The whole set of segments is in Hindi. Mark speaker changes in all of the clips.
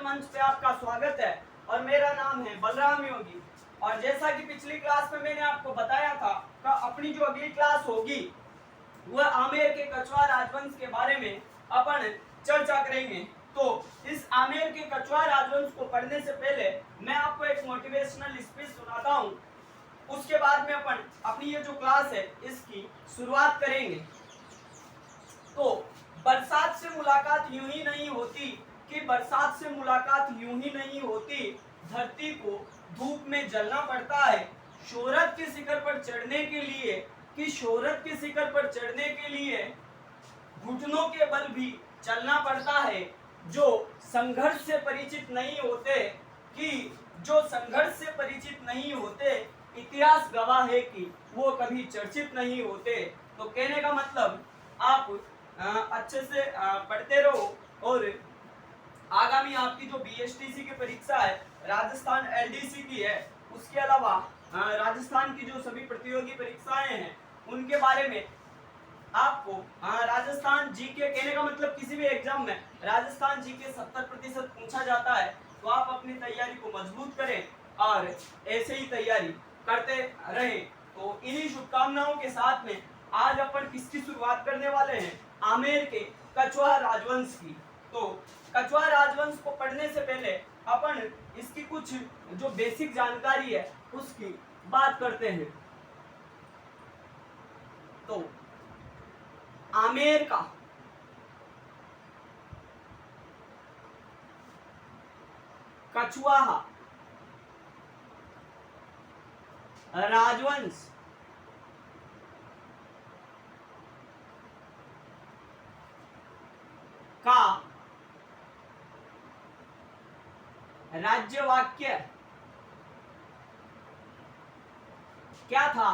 Speaker 1: मंच पे आपका स्वागत है और मेरा नाम है बलराम योगी। और जैसा कि पिछली क्लास में मैंने आपको बताया था कि अपनी जो अगली क्लास होगी वह आमेर के कछवार राजवंश के बारे में अपन चर्चा करेंगे। तो इस आमेर के कछवार राजवंश को पढ़ने से पहले मैं आपको एक मोटिवेशनल स्पीच सुनाता हूँ। उसके बाद में अपन अपनी ये जो क्लास है इसकी शुरुआत करेंगे। तो बरसात से मुलाकात यूं ही नहीं होती कि बरसात से मुलाकात यूं ही नहीं होती, धरती को धूप में जलना पड़ता है शोहरत के शिखर पर चढ़ने के लिए, कि शोहरत के शिखर पर चढ़ने के लिए घुटनों के बल भी चलना पड़ता है। जो संघर्ष से परिचित नहीं होते, कि जो संघर्ष से परिचित नहीं होते, इतिहास गवाह है कि वो कभी चर्चित नहीं होते। तो कहने का मतलब आप अच्छे से पढ़ते रहो और आगामी आपकी जो बीएसटीसी की परीक्षा है, राजस्थान एलडीसी की है, उसके अलावा राजस्थान की जो सभी प्रतियोगी परीक्षाएं हैं उनके बारे में आपको राजस्थान जीके, कहने का मतलब किसी भी एग्जाम में राजस्थान जीके 70% पूछा जाता है। तो आप अपनी तैयारी को मजबूत करें और ऐसे ही तैयारी करते रहें। तो इन्हीं शुभकामनाओं के साथ में आज अपन किसकी शुरुआत करने वाले हैं, आमेर के कछवार राजवंश की। तो कछवार राजवंश को पढ़ने से पहले अपन इसकी कुछ जो बेसिक जानकारी है उसकी बात करते हैं। तो आमेर का कछवाहा राजवंश का राज्य वाक्य क्या था?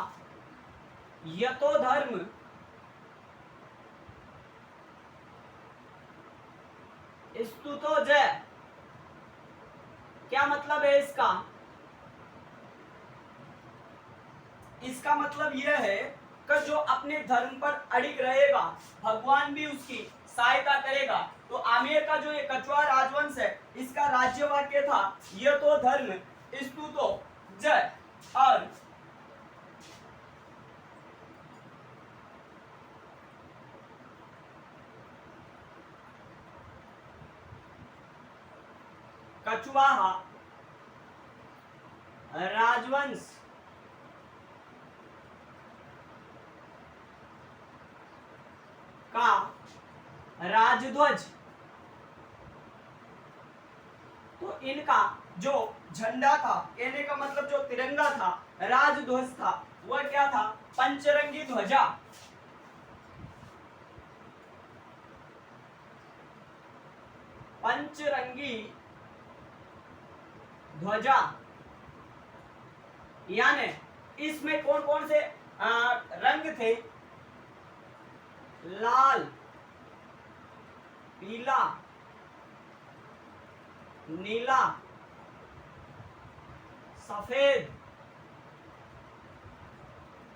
Speaker 1: यतो धर्म स्तुतो जय। क्या मतलब है इसका? इसका मतलब यह है कि जो अपने धर्म पर अड़िग रहेगा भगवान भी उसकी सहायता करेगा। तो आमेर का जो ये कछवार राजवंश है इसका राज्य वाक्य था ये तो धर्म स्तुतो जय। और कछवाहा राजवंश का राजध्वज, तो इनका जो झंडा था, कहने का मतलब जो तिरंगा था, राजध्वज था, वह क्या था? पंचरंगी ध्वजा। पंचरंगी ध्वजा यानी इसमें कौन कौन से रंग थे? लाल, पीला, नीला, सफेद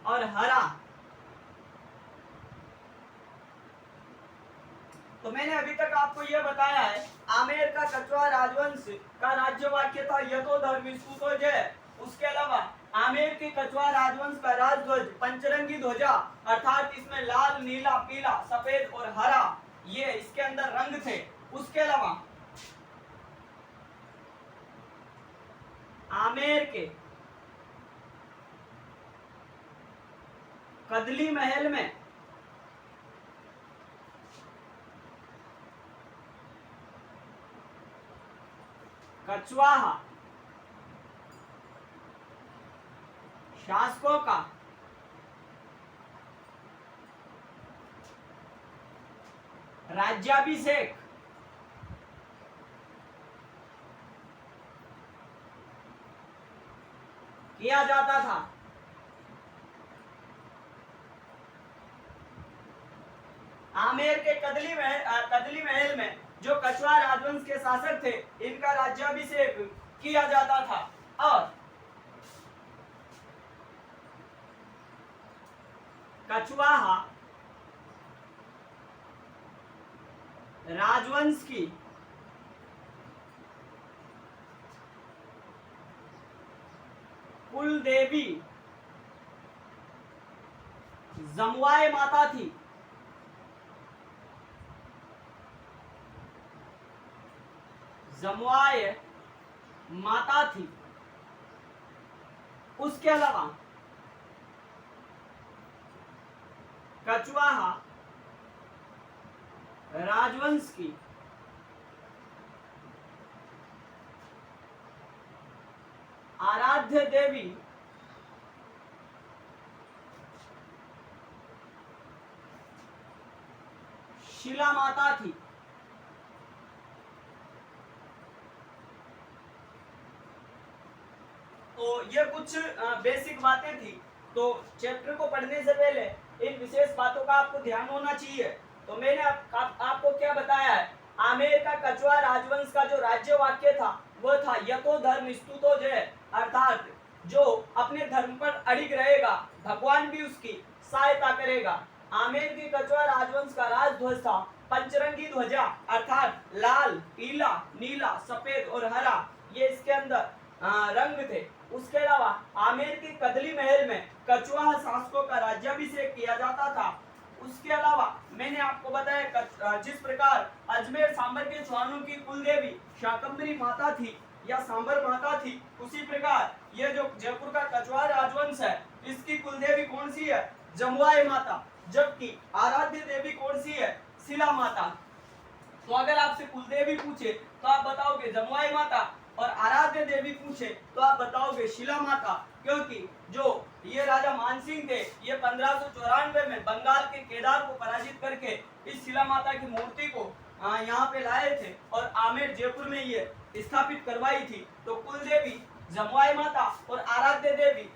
Speaker 1: और हरा। तो मैंने अभी तक आपको यह बताया है आमेर का कछवार राजवंश का राज्य वाक्य था यतो धर्म स्तुतो जय। उसके अलावा आमेर के कछवार राजवंश का राजध्वज पंचरंगी ध्वजा, अर्थात इसमें लाल, नीला, पीला, सफेद और हरा ये इसके अंदर रंग थे। उसके अलावा आमेर के कदली महल में कछवाहा शासकों का राज्याभिषेक किया जाता था। आमेर के कदली महल में जो कछवार राजवंश के शासक थे इनका राज्याभिषेक किया जाता था। और कछवाहा राजवंश की कुल देवी जमुआए माता थी। जमुआए माता थी। उसके अलावा कछवाहा राजवंश की आराध्य देवी शिला माता थी। तो ये कुछ बेसिक बातें थी। तो चैप्टर को पढ़ने से पहले इन विशेष बातों का आपको ध्यान होना चाहिए। तो मैंने आपको क्या बताया है, आमेर का कछवाहा राजवंश का जो राज्य वाक्य था वो था यतो धर्म स्तुतो जय, अर्थात जो अपने धर्म पर अड़िग रहेगा भगवान भी उसकी सहायता करेगा। आमेर के कछवाहा राजवंश का राजध्वज था पंचरंगी ध्वजा, अर्थात लाल, पीला, नीला, सफेद और हरा, ये इसके अंदर रंग थे। उसके अलावा आमेर के कदली महल में कछवाहा शासकों का राज्याभिषेक किया जाता था। उसके अलावा मैंने आपको बताया जिस प्रकार अजमेर सांबर के चौहानों की कुलदेवी शाकंभरी माता थी या सांबर माता थी, उसी प्रकार ये जो जयपुर का कछवाहा राजवंश है इसकी कुलदेवी कौन सी है, जमुआए माता, जबकि आराध्य देवी कौन सी है, शिला माता। तो अगर आपसे कुलदेवी पूछे तो आप बताओगे जमुआए माता, और आराध्य देवी पूछे तो आप बताओगे शिला माता, क्योंकि जो ये राजा मानसिंह थे ये 1594 में बंगाल के केदार को पराजित करके इस शिला माता की मूर्ति को यहाँ पे लाए थे और आमेर जयपुर में ये स्थापित करवाई थी। तो कुलदेवी जमुआए माता और आराध्य देवी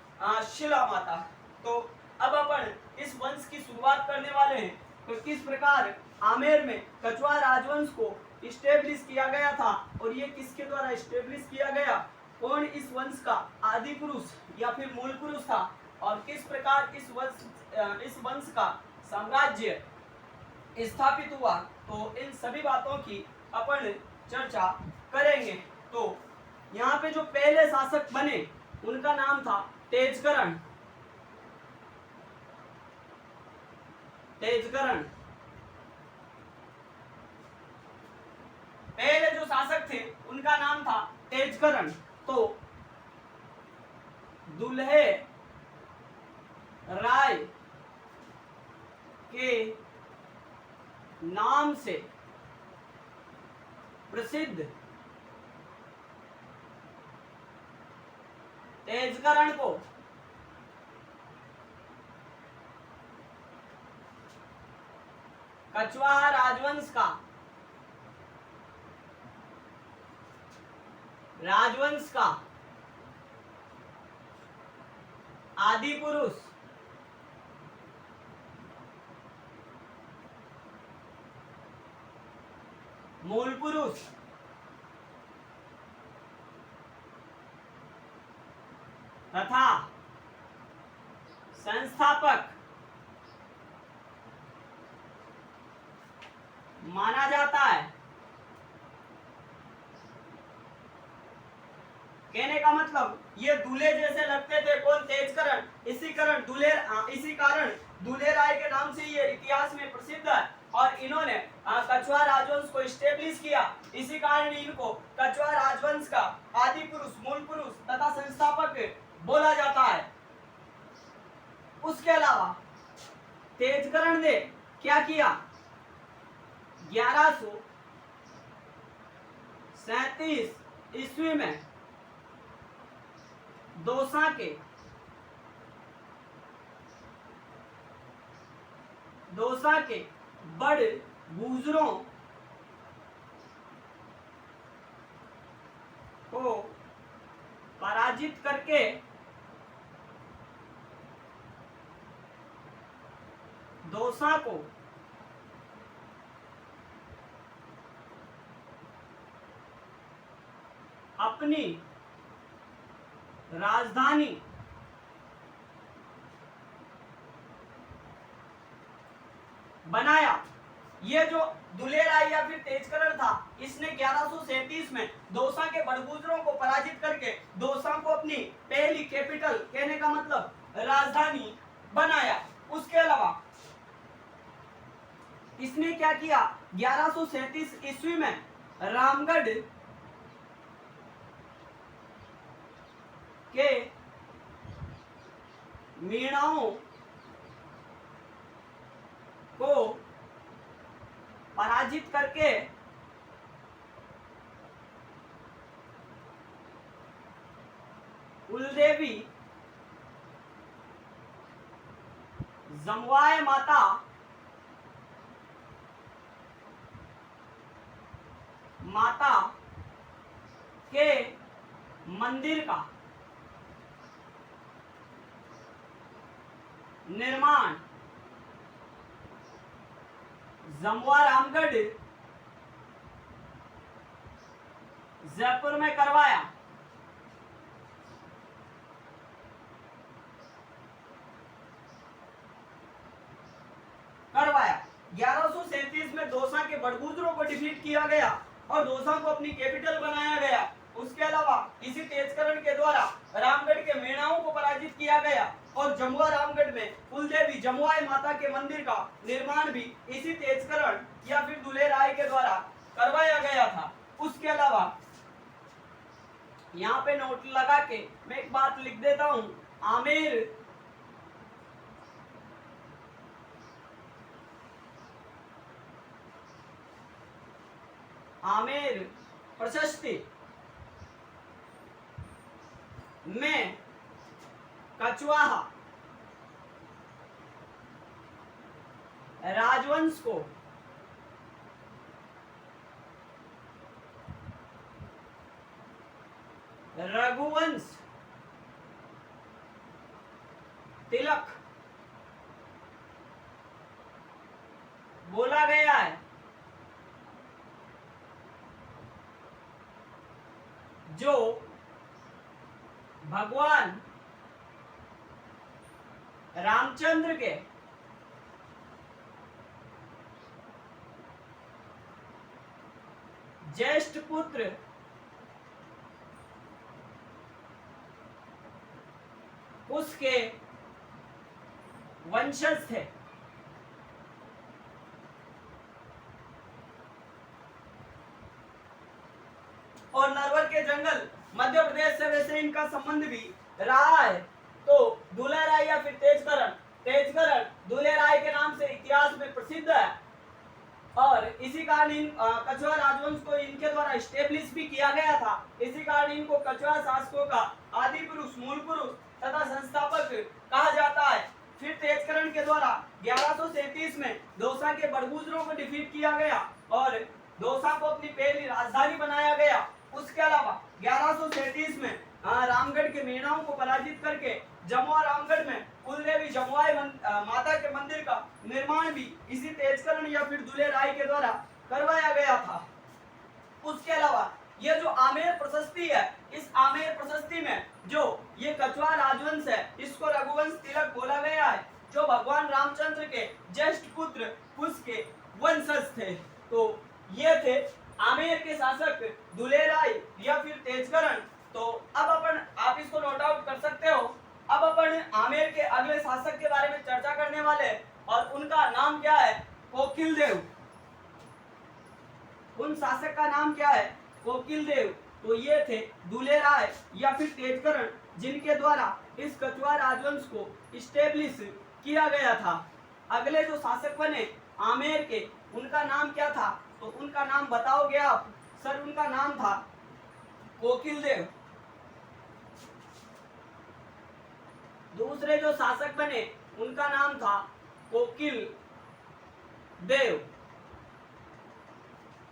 Speaker 1: शिला माता। तो अब अपन इस वंश की शुरुआत करने वाले हैं। तो किस प्रकार आमेर में कछवाहा राजवंश को इस्टेब्लिश किया गया था और ये किसके द्वारा इस्टेब्लिश किया गया, कौन इस वंश का आदि पुरुष या फिर मूल पुरुष था, और किस प्रकार इस वंश का साम्राज्य स्थापित हुआ, तो इन सभी बातों की अपन चर्चा करेंगे। तो यहाँ पे जो पहले शासक बने उनका नाम था तेजकरण। तेजकरण पहले जो शासक थे उनका नाम था तेजकरण। तो दुल्हे राय के नाम से प्रसिद्ध तेजकरण को कछवाहा राजवंश का आदि पुरुष मूल पुरुष तथा संस्थापक माना जाता है। कहने का मतलब ये दूल्हे जैसे लगते थे, कौन, तेजकरण, इसी कारण दूल्हे राय के नाम से ये इतिहास में प्रसिद्ध है। और इन्होंने कछवाहा राजवंश को इस्टेब्लिश किया, इसी कारण इनको कछवाहा राजवंश का आदि पुरुष, मूल पुरुष तथा संस्थापक बोला जाता है। उसके अलावा तेजकरण ने क्या किया, 1137 ईस्वी में दोसा के बड़ गुजरों को पराजित करके दोसा को अपनी राजधानी बनाया। ये जो दुलेराय या फिर तेजकरण था, इसने 1137 में दोसा के बड़गुजरों को पराजित करके दोसा को अपनी पहली कैपिटल, कहने का मतलब राजधानी बनाया। उसके अलावा इसने क्या किया, 1137 ईस्वी में रामगढ़ के मीणाओं को पराजित करके कुलदेवी जमवाय माता के मंदिर का निर्माण जमुआ रामगढ़ जयपुर में करवाया। करवाया 1137 में दोसा के बड़गुजरों को डिफीट किया गया और दोसा को अपनी कैपिटल बनाया गया। उसके अलावा इसी तेजकरण के द्वारा रामगढ़ के मेणाओं को पराजित किया गया और जमुआ रामगढ़ में कुलदेवी जमुआई माता के मंदिर का निर्माण भी इसी तेजकरण या फिर दुलेराय के द्वारा करवाया गया था। उसके अलावा यहाँ पे नोट लगा के मैं एक बात लिख देता हूं, आमेर प्रशस्ति में कछवाहा राजवंश को रघुवंश तिलक बोला गया है, जो भगवान रामचंद्र के ज्येष्ठ पुत्र उसके वंशज थे। और नरवर के जंगल मध्य प्रदेश से वैसे इनका संबंध भी रहा है। तो दुलेराय या फिर तेजकरण दुलेराय के नाम से इतिहास में प्रसिद्ध है और इसी कारण इन कछवा राजवंश को इनके द्वारा स्टेब्लिश भी किया गया था। इसी कारण इनको कछवा शासकों का आदि पुरुष, मूल पुरुष तथा संस्थापक कहा जाता है। फिर तेजकरण के द्वारा 1137 में दोसा के बड़गुजरों को डिफीट किया गया और दोसा को अपनी पहली राजधानी बनाया गया। उसके अलावा 1137 में रामगढ़ के मेणाओं को पराजित करके जमुआ रामगढ़ में कुलदेवी जमुआई माता के मंदिर का निर्माण भी इसी तेजकरण या फिर दुलेराय के द्वारा करवाया गया था। उसके अलावा ये जो आमेर प्रशस्ति है, इस आमेर प्रशस्ति में जो ये कछवा राजवंश है, इसको रघुवंश तिलक बोला गया है, जो भगवान रामचंद्र के ज्येष्ठ पुत्र उसके वंशज थे। तो ये थे आमेर के शासक दुलेराय या फिर तेजकरण। तो अब आप इसको नोट आउट कर सकते हो। अब अपन आमेर के अगले शासक के बारे में चर्चा करने वाले और उनका नाम क्या है, कोकिल देव। उन शासक का नाम क्या है, कोकिल देव। तो ये थे दुलेराय या फिर तेजकरण, जिनके द्वारा इस कछवा राजवंश को स्टेब्लिश किया गया था। अगले जो शासक बने आमेर के, उनका नाम क्या था, तो उनका नाम बताओगे आप? सर उनका नाम था कोकिल देव। दूसरे जो शासक बने उनका नाम था कोकिल देव।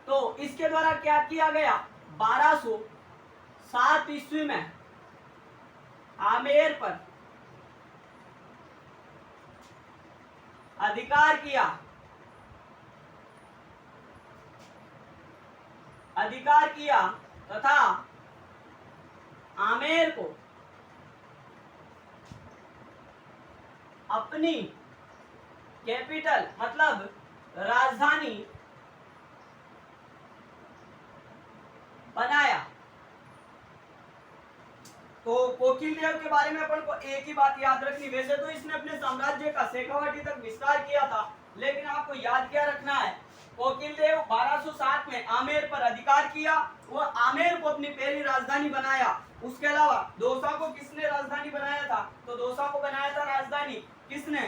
Speaker 1: तो इसके द्वारा क्या किया गया, 1207 ईस्वी में आमेर पर अधिकार किया तथा आमेर को अपनी कैपिटल मतलब राजधानी बनाया। तो कोकिल देव के बारे में अपन को एक ही बात याद रखनी, वैसे तो इसने अपने साम्राज्य का शेखावाटी तक विस्तार किया था, लेकिन आपको याद क्या रखना है, कोकिल देव 1207 में आमेर पर अधिकार किया, वो आमेर को अपनी पहली राजधानी बनाया। उसके अलावा दौसा को किसने राजधानी बनाया था, तो दौसा को बनाया था राजधानी किसने,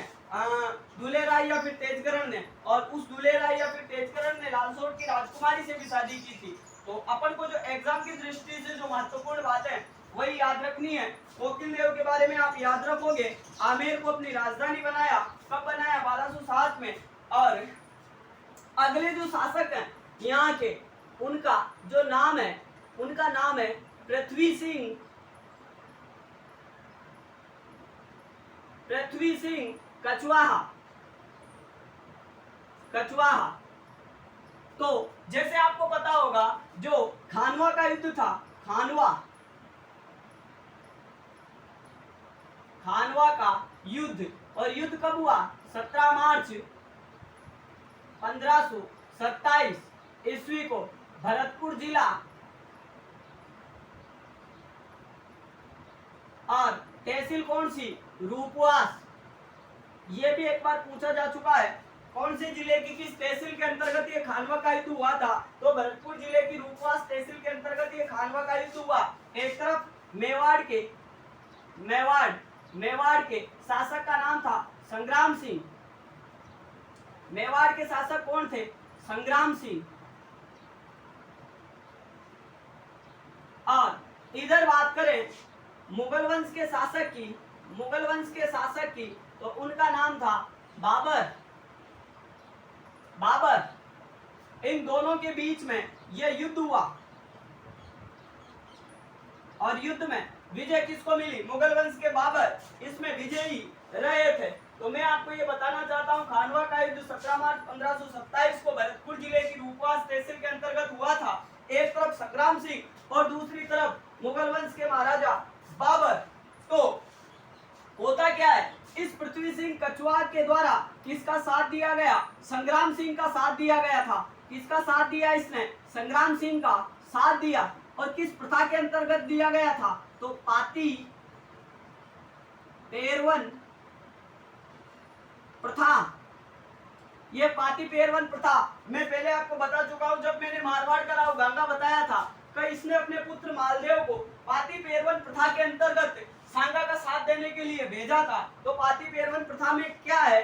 Speaker 1: दुल्हे राय या फिर तेजकरण ने, और उस दुल्हे राय या फिर तेजकरण ने लालसोट की राजकुमारी से भी शादी की थी। तो अपन को जो एग्जाम की दृष्टि से जो महत्वपूर्ण बात है वही याद रखनी है। कोकिल देव के बारे में आप याद रखोगे, आमेर को अपनी राजधानी बनाया, कब बनाया, 1207 में। और अगले जो शासक हैं यहाँ के, उनका जो नाम है, उनका नाम है पृथ्वी सिंह, पृथ्वी सिंह कछवाहा, कछवाहा। तो जैसे आपको पता होगा जो खानवा का युद्ध था, खानवा का युद्ध, और युद्ध कब हुआ, 17 मार्च 1527 ईस्वी को भरतपुर जिला और तहसील कौन सी, रूपवास। ये भी एक बार पूछा जा चुका है, कौन से जिले की किस तहसील के अंतर्गत ये खानवा का युद्ध हुआ था, तो भरतपुर जिले की रूपवास तहसील के अंतर्गत ये खानवा का युद्ध हुआ। एक तरफ मेवाड़ के शासक का नाम था संग्राम सिंह, मेवाड़ के शासक कौन थे, संग्राम सिंह। और इधर बात करें मुगल वंश के शासक की, तो उनका नाम था बाबर। इन दोनों के बीच में यह युद्ध हुआ, और युद्ध में विजय किसको मिली, मुगल वंश के बाबर इसमें विजयी रहे थे। तो मैं आपको ये बताना चाहता हूँ, खानवा का युद्ध 17 मार्च 1527 को भरतपुर जिले की रूपवास तहसील के अंतर्गत हुआ था। एक तरफ संग्राम सिंह और दूसरी तरफ मुगल वंश के महाराजा बाबर। तो होता क्या है, इस पृथ्वी सिंह कछवाहा के द्वारा किसका साथ दिया गया, संग्राम सिंह का साथ दिया गया था। किसका साथ दिया, इसने संग्राम सिंह का साथ दिया। और किस प्रथा के अंतर्गत दिया गया था, तो पाती पेरवन प्रथा। ये पाती पेरवन प्रथा मैं पहले आपको बता चुका हूं, जब मैंने मारवाड़ का राव गंगा बताया था कि इसने अपने पुत्र मालदेव को पाती पेरवन प्रथा के अंतर्गत सांगा का साथ देने के लिए भेजा था। तो पाती पेरवन प्रथा में क्या है,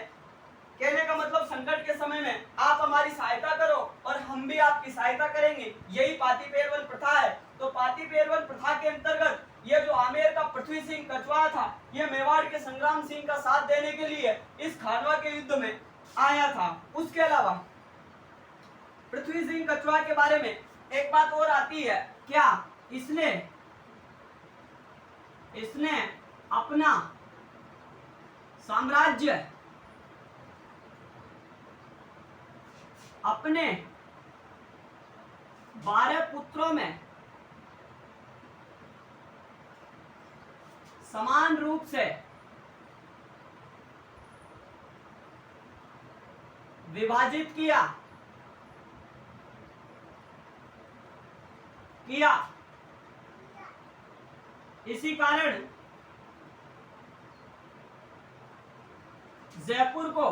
Speaker 1: कहने का मतलब संकट के समय में आप हमारी सहायता करो और हम भी आपकी सहायता करेंगे, यही पाती पेरवन प्रथा है। तो पाती पेरवन प्रथा के अंतर्गत ये जो आमेर का पृथ्वी सिंह कछवाहा था, ये मेवाड़ के संग्राम सिंह का साथ देने के लिए इस खानवा के युद्ध में आया था। उसके अलावा पृथ्वी सिंह कछवाहा के बारे में एक बात और आती है, क्या इसने अपना साम्राज्य अपने 12 पुत्रों में समान रूप से विभाजित किया। इसी कारण जयपुर को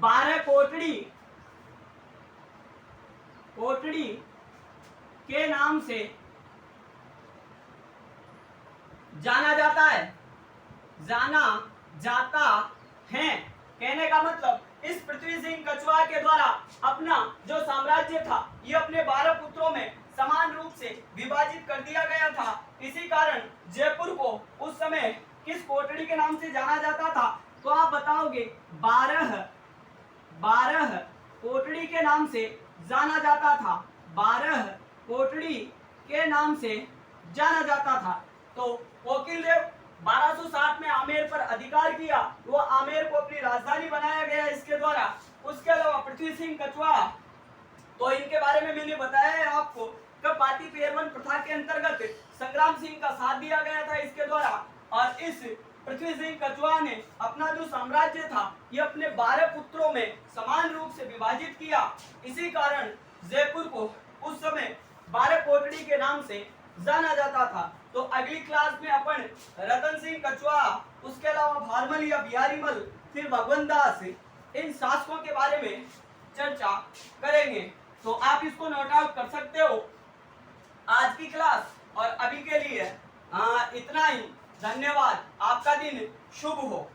Speaker 1: 12 कोटड़ी के नाम से जाना जाता है। कहने का मतलब इस पृथ्वी सिंह कछवाहा के द्वारा अपना जो साम्राज्य था ये अपने 12 पुत्रों में समान रूप से विभाजित कर दिया गया था। इसी कारण जयपुर को उस समय किस कोटड़ी के नाम से जाना जाता था, तो आप बताओगे 12 कोटड़ी के नाम से जाना जाता था। 12 कोटड़ी के नाम से जाना जाता था। तो कोकिल देव 1207 में आमेर पर अधिकार किया, वो आमेर को अपनी राजधानी बनाया गया इसके द्वारा। उसके अलावा पृथ्वी सिंह कछवाहा, तो इनके बारे में मैंने बताया है आपको कि पाती पेरवन प्रथा के अंतर्गत संग्राम सिंह का साथ दिया गया था इसके द्वारा। और इस पृथ्वी सिंह कछुआ ने अपना जो साम्राज्य था ये अपने 12 पुत्रों में समान रूप से विभाजित किया। इसी कारण जयपुर को उस समय 12 कोटड़ी के नाम से जाना जाता था। तो अगली क्लास में अपन रतन सिंह कछुआ, उसके अलावा भारमल या बिहारी मल, फिर भगवंत दास, इन शासकों के बारे में चर्चा करेंगे। तो आप इसको नोट आउट कर सकते हो। आज की क्लास और अभी के लिए इतना ही। धन्यवाद। आपका दिन शुभ हो।